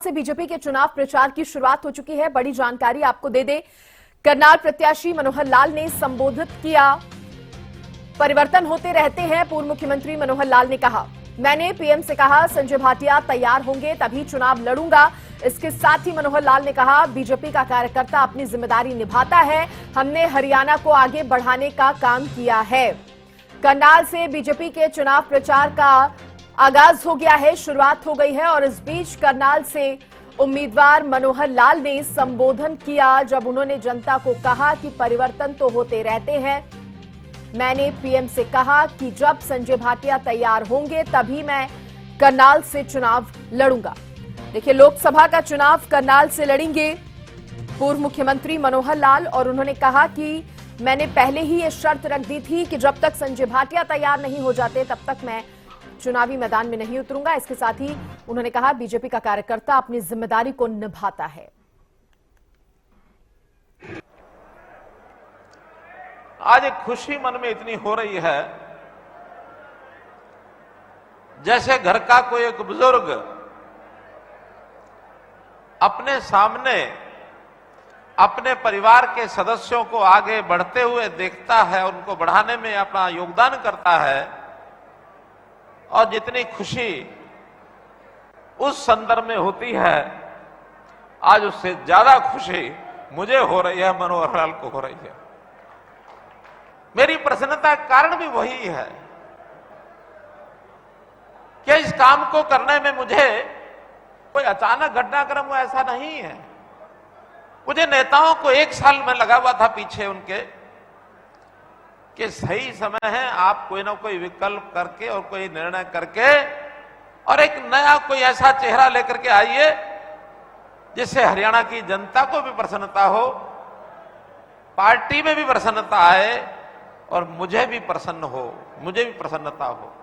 से बीजेपी के चुनाव प्रचार की शुरुआत हो चुकी है। बड़ी जानकारी आपको दे दे, करनाल प्रत्याशी मनोहर लाल ने संबोधित किया। परिवर्तन होते रहते हैं, पूर्व मुख्यमंत्री मनोहर लाल ने कहा, मैंने पीएम से कहा संजय भाटिया तैयार होंगे तभी चुनाव लड़ूंगा। इसके साथ ही मनोहर लाल ने कहा, बीजेपी का कार्यकर्ता अपनी जिम्मेदारी निभाता है, हमने हरियाणा को आगे बढ़ाने का काम किया है। करनाल से बीजेपी के चुनाव प्रचार का आगाज हो गया है, शुरुआत हो गई है और इस बीच करनाल से उम्मीदवार मनोहर लाल ने संबोधन किया जब उन्होंने जनता को कहा कि परिवर्तन तो होते रहते हैं। मैंने पीएम से कहा कि जब संजय भाटिया तैयार होंगे तभी मैं करनाल से चुनाव लड़ूंगा। देखिए, लोकसभा का चुनाव करनाल से लड़ेंगे पूर्व मुख्यमंत्री मनोहर लाल और उन्होंने कहा कि मैंने पहले ही ये शर्त रख दी थी कि जब तक संजय भाटिया तैयार नहीं हो जाते तब तक मैं चुनावी मैदान में नहीं उतरूंगा। इसके साथ ही उन्होंने कहा, बीजेपी का कार्यकर्ता अपनी जिम्मेदारी को निभाता है। आज एक खुशी मन में इतनी हो रही है जैसे घर का कोई एक बुजुर्ग अपने सामने अपने परिवार के सदस्यों को आगे बढ़ते हुए देखता है, उनको बढ़ाने में अपना योगदान करता है और जितनी खुशी उस संदर्भ में होती है, आज उससे ज्यादा खुशी मुझे हो रही है, मनोहर लाल को हो रही है। मेरी प्रसन्नता का कारण भी वही है कि इस काम को करने में मुझे कोई अचानक घटनाक्रम हुआ ऐसा नहीं है। मुझे नेताओं को 1 साल में लगा हुआ था पीछे उनके कि सही समय है, आप कोई ना कोई विकल्प करके और कोई निर्णय करके और एक नया कोई ऐसा चेहरा लेकर के आइए जिससे हरियाणा की जनता को भी प्रसन्नता हो, पार्टी में भी प्रसन्नता आए और मुझे भी प्रसन्न हो, मुझे भी प्रसन्नता हो।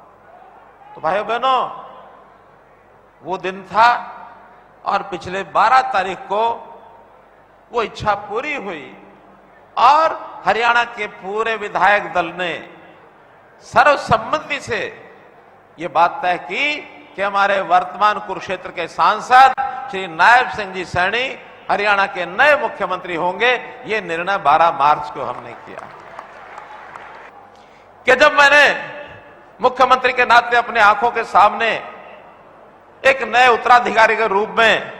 तो भाइयों बहनों, वो दिन था और पिछले 12 तारीख को वो इच्छा पूरी हुई और हरियाणा के पूरे विधायक दल ने सर्वसम्मति से ये बात तय की कि हमारे वर्तमान कुरुक्षेत्र के सांसद श्री नायब सिंह जी सैनी हरियाणा के नए मुख्यमंत्री होंगे। ये निर्णय 12 मार्च को हमने किया कि जब मैंने मुख्यमंत्री के नाते अपने आंखों के सामने एक नए उत्तराधिकारी के रूप में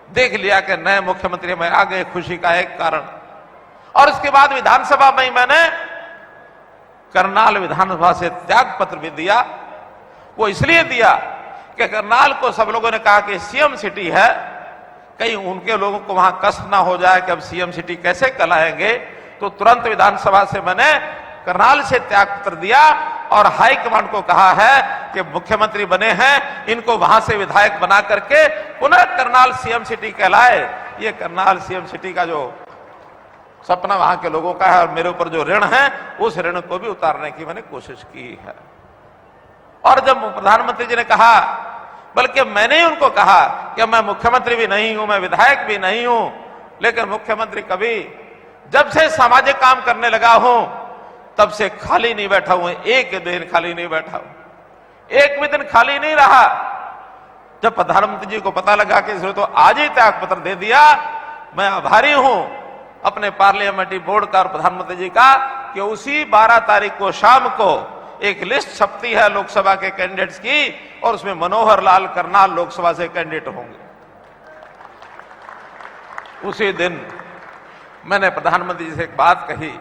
देख लिया कि नए मुख्यमंत्री में आ गए, खुशी का एक कारण। और उसके बाद विधानसभा में मैंने करनाल विधानसभा से त्याग पत्र भी दिया। वो इसलिए दिया कि करनाल को सब लोगों ने कहा कि सीएम सिटी है, कहीं उनके लोगों को वहां कष्ट ना हो जाए कि अब सीएम सिटी कैसे कहलाएंगे। तो तुरंत विधानसभा से मैंने करनाल से त्याग पत्र दिया और हाईकमांड को कहा है कि मुख्यमंत्री बने हैं, इनको वहां से विधायक बना करके पुनः करनाल सीएम सिटी कहलाए। ये करनाल सीएम सिटी का जो सपना वहां के लोगों का है और मेरे ऊपर जो ऋण है, उस ऋण को भी उतारने की मैंने कोशिश की है। और जब प्रधानमंत्री जी ने कहा, बल्कि मैंने ही उनको कहा कि मैं मुख्यमंत्री भी नहीं हूं, मैं विधायक भी नहीं हूं, लेकिन मुख्यमंत्री कभी जब से सामाजिक काम करने लगा हूं तब से खाली नहीं बैठा हूं, एक दिन खाली नहीं बैठा हूं, एक भी दिन खाली नहीं रहा। जब प्रधानमंत्री जी को पता लगा कि इसने तो आज ही त्याग पत्र दे दिया, मैं आभारी हूं अपने पार्लियामेंट्री बोर्ड का और प्रधानमंत्री जी का कि उसी 12 तारीख को शाम को एक लिस्ट छपती है लोकसभा के कैंडिडेट्स की और उसमें मनोहर लाल करनाल लोकसभा से कैंडिडेट होंगे। उसी दिन मैंने प्रधानमंत्री जी से एक बात कही,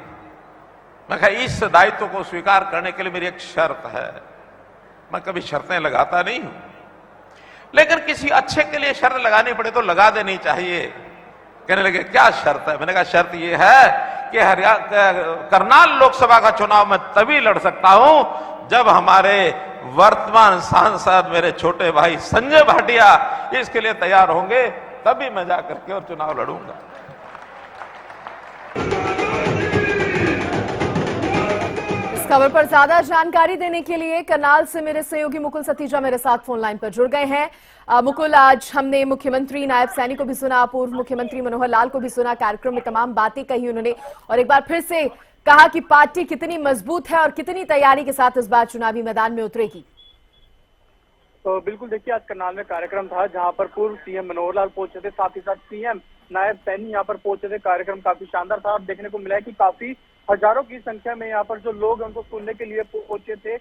मैं कहा इस दायित्व को स्वीकार करने के लिए मेरी एक शर्त है। मैं कभी शर्तें लगाता नहीं हूं, लेकिन किसी अच्छे के लिए शर्त लगानी पड़े तो लगा देनी चाहिए। कहने लगे क्या शर्त है? मैंने कहा शर्त यह है कि करनाल लोकसभा का चुनाव मैं तभी लड़ सकता हूं जब हमारे वर्तमान सांसद मेरे छोटे भाई संजय भाटिया इसके लिए तैयार होंगे, तभी मैं जाकर के और चुनाव लड़ूंगा। खबर पर ज्यादा जानकारी देने के लिए करनाल से मेरे सहयोगी मुकुल सतीजा मेरे साथ फोन लाइन पर जुड़ गए हैं। मुकुल, आज हमने मुख्यमंत्री नायब सैनी को भी सुना, पूर्व मुख्यमंत्री मनोहर लाल को भी सुना, कार्यक्रम में तमाम बातें कही उन्होंने और एक बार फिर से कहा कि पार्टी कितनी मजबूत है और कितनी तैयारी के साथ इस बार चुनावी मैदान में उतरेगी। तो बिल्कुल देखिए, आज करनाल में कार्यक्रम था जहां पर पूर्व सीएम मनोहर लाल पहुंचे थे, साथ ही साथ सीएम नायब सैनी यहाँ पर पहुंचे थे। कार्यक्रम काफी शानदार था और देखने को मिला है कि काफी हजारों की संख्या में यहाँ पर जो लोग उनको सुनने के लिए पहुंचे थे।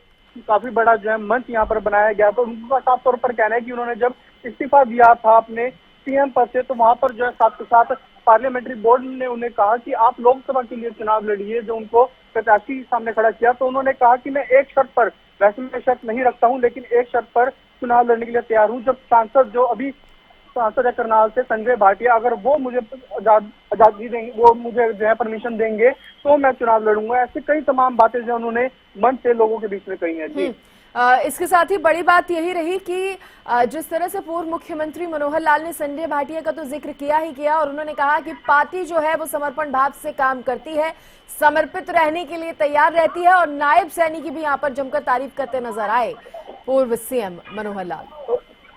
काफी बड़ा जो है मंच यहाँ पर बनाया गया। तो उनका साफ तौर पर कहना है कि उन्होंने जब इस्तीफा दिया था अपने सीएम पद से, तो वहां पर जो है साथ के साथ पार्लियामेंट्री बोर्ड ने उन्हें कहा कि आप लोकसभा के लिए चुनाव लड़िए, जो उनको प्रत्याशी सामने खड़ा किया। तो उन्होंने कहा कि मैं एक शर्त पर, वैसे मैं शर्त नहीं रखता हूं, लेकिन एक शर्त पर चुनाव लड़ने के लिए तैयार हूं। जब सांसद जो अभी सांसद है करनाल से संजय भाटिया, अगर वो मुझे आजादी देंगे, वो मुझे जो है परमिशन देंगे, तो मैं चुनाव लड़ूंगा। ऐसे कई तमाम बातें जो उन्होंने मंच से लोगों के बीच में कही है। जी, इसके साथ ही बड़ी बात यही रही कि जिस तरह से पूर्व मुख्यमंत्री मनोहर लाल ने संजय भाटिया का तो जिक्र किया ही किया, और उन्होंने कहा कि पार्टी जो है वो समर्पण भाव से काम करती है, समर्पित रहने के लिए तैयार रहती है, और नायब सैनी की भी यहाँ पर जमकर तारीफ करते नजर आए पूर्व सीएम मनोहर लाल।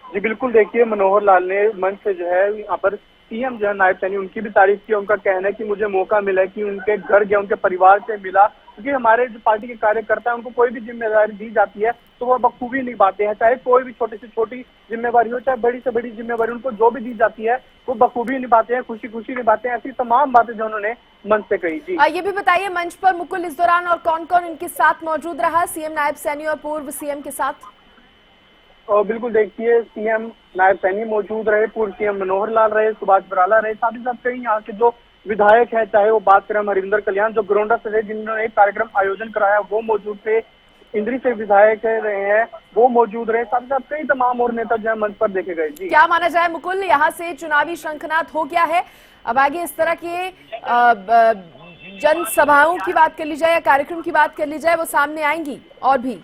जी बिल्कुल, देखिए मनोहर लाल ने मंच से जो है यहाँ पर सीएम जो है नायब सैनी, उनकी भी तारीफ की। उनका कहना है कि मुझे मौका मिला कि उनके घर गया, उनके परिवार से मिला, क्योंकि हमारे जो पार्टी के कार्यकर्ता है उनको कोई भी जिम्मेदारी दी जाती है तो वो बखूबी निभाते हैं। चाहे कोई भी छोटी से छोटी जिम्मेवारी हो, चाहे बड़ी से बड़ी जिम्मेवारी, उनको जो भी दी जाती है वो बखूबी निभाते हैं, खुशी खुशी निभाते हैं। ऐसी तमाम बातें जो उन्होंने मंच से कही। जी, ये भी बताइए मंच पर मुकुल इस दौरान और कौन कौन इनके साथ मौजूद रहा, सीएम नायब सैनी और पूर्व सीएम के साथ? और बिल्कुल देखिए, सीएम नायब सैनी मौजूद रहे, पूर्व सीएम मनोहर लाल रहे, सुभाष बराला रहे, साथ ही साथ कई यहाँ के जो विधायक हैं, चाहे वो बात करें हरिंदर कल्याण जो गोंडा से थे, जिन्होंने एक कार्यक्रम आयोजन कराया, वो मौजूद थे। इंद्री से विधायक रहे हैं, वो मौजूद रहे, साथ ही साथ कई तमाम और नेता जो है मंच पर देखे गए। जी, क्या माना जाए मुकुल, यहाँ से चुनावी शंखनाद हो गया है, अब आगे इस तरह के जनसभाओं की बात कर ली जाए या कार्यक्रम की बात कर ली जाए, वो सामने आएंगी और भी?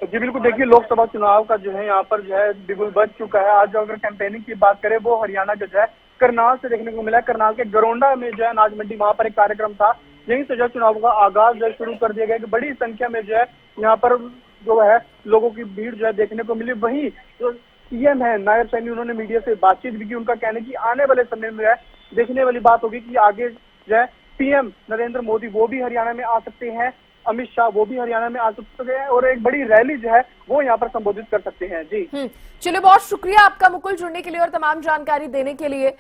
जी बिल्कुल, देखिए लोकसभा चुनाव का जो है यहाँ पर जो है बिगुल बज चुका है। आज अगर कैंपेनिंग की बात करें, वो हरियाणा का जो है करनाल से देखने को मिला। करनाल के गोंडा में जो है अनाज मंडी, वहां पर एक कार्यक्रम था, यहीं से जो चुनाव का आगाज जो शुरू कर दिया गया कि बड़ी संख्या में जो है यहाँ पर जो है लोगों की भीड़ जो है देखने को मिली। वहीं जो सीएम है नायब सैनी, उन्होंने मीडिया से बातचीत भी की। उनका कहना है कि आने वाले समय में देखने वाली बात होगी कि आगे जो है पीएम नरेंद्र मोदी वो भी हरियाणा में आ सकते हैं, अमित शाह वो भी हरियाणा में आ सकते हैं, और एक बड़ी रैली जो है वो यहाँ पर संबोधित कर सकते हैं। जी, चलिए, बहुत शुक्रिया आपका मुकुल जुड़ने के लिए और तमाम जानकारी देने के लिए।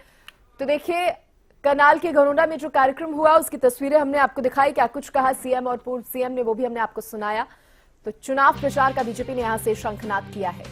तो देखिए, करनाल के गोंडा में जो कार्यक्रम हुआ उसकी तस्वीरें हमने आपको दिखाई, क्या कुछ कहा सीएम और पूर्व सीएम ने वो भी हमने आपको सुनाया। तो चुनाव प्रचार का बीजेपी ने यहां से शंखनाद किया है।